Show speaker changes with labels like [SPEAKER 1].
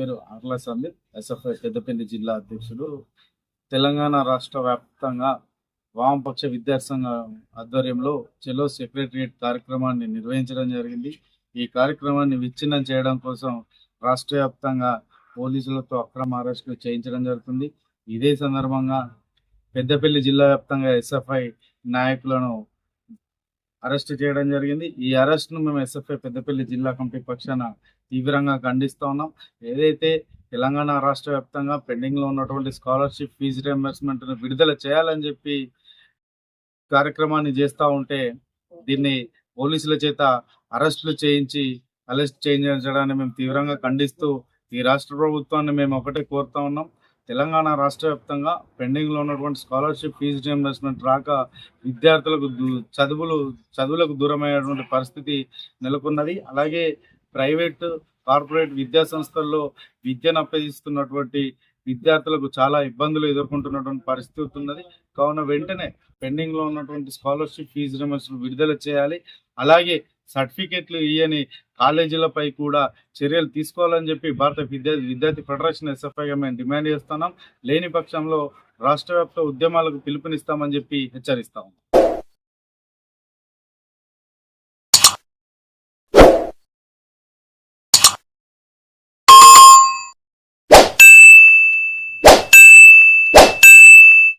[SPEAKER 1] పేరు ఆర్ల సందీప్, ఎస్ఎఫ్ఐ పెద్దపల్లి జిల్లా అధ్యక్షుడు. తెలంగాణ రాష్ట్ర వ్యాప్తంగా వామపక్ష విద్యార్థి సంఘం ఆధ్వర్యంలో చెలో సెక్రటరియట్ కార్యక్రమాన్ని నిర్వహించడం జరిగింది. ఈ కార్యక్రమాన్ని విచ్ఛిన్నం చేయడం కోసం రాష్ట్ర వ్యాప్తంగా పోలీసులతో అక్రమ అరెస్టులు చేయించడం జరుగుతుంది. ఇదే సందర్భంగా పెద్దపల్లి జిల్లా వ్యాప్తంగా ఎస్ఎఫ్ఐ నాయకులను అరెస్ట్ చేయడం జరిగింది. ఈ అరెస్ట్ను మేము ఎస్ఎఫ్ఐ పెద్దపల్లి జిల్లా కమిటీ పక్షాన తీవ్రంగా ఖండిస్తూ ఉన్నాం. ఏదైతే తెలంగాణ రాష్ట్ర వ్యాప్తంగా పెండింగ్లో ఉన్నటువంటి స్కాలర్షిప్ ఫీజు రియంబర్స్మెంట్ను విడుదల చేయాలని చెప్పి కార్యక్రమాన్ని చేస్తూ ఉంటే దీన్ని పోలీసుల చేత అరెస్టులు చేయించడాన్ని మేము తీవ్రంగా ఖండిస్తూ ఈ రాష్ట్ర ప్రభుత్వాన్ని మేము ఒకటే కోరుతా ఉన్నాం. తెలంగాణ రాష్ట్ర వ్యాప్తంగా పెండింగ్లో ఉన్నటువంటి స్కాలర్షిప్ ఫీజు రియంబర్స్మెంట్ రాక విద్యార్థులకు చదువులకు దూరమైనటువంటి పరిస్థితి నెలకొన్నది. అలాగే ప్రైవేట్ కార్పొరేట్ విద్యా సంస్థల్లో విద్యను అభ్యసిస్తున్నటువంటి విద్యార్థులకు చాలా ఇబ్బందులు ఎదుర్కొంటున్నటువంటి పరిస్థితి ఉన్నది. కావున వెంటనే పెండింగ్లో ఉన్నటువంటి స్కాలర్షిప్ ఫీజు రియంబర్స్మెంట్ విడుదల చేయాలి. అలాగే సర్టిఫికెట్లు ఇయ్యని కాలేజీలపై కూడా చర్యలు తీసుకోవాలని చెప్పి భారత విద్యార్థి ఫెడరేషన్ ఎస్ఎఫ్ఐగా మేము డిమాండ్ చేస్తున్నాం. లేని పక్షంలో రాష్ట్ర వ్యాప్త ఉద్యమాలకు పిలుపునిస్తామని చెప్పి హెచ్చరిస్తాం.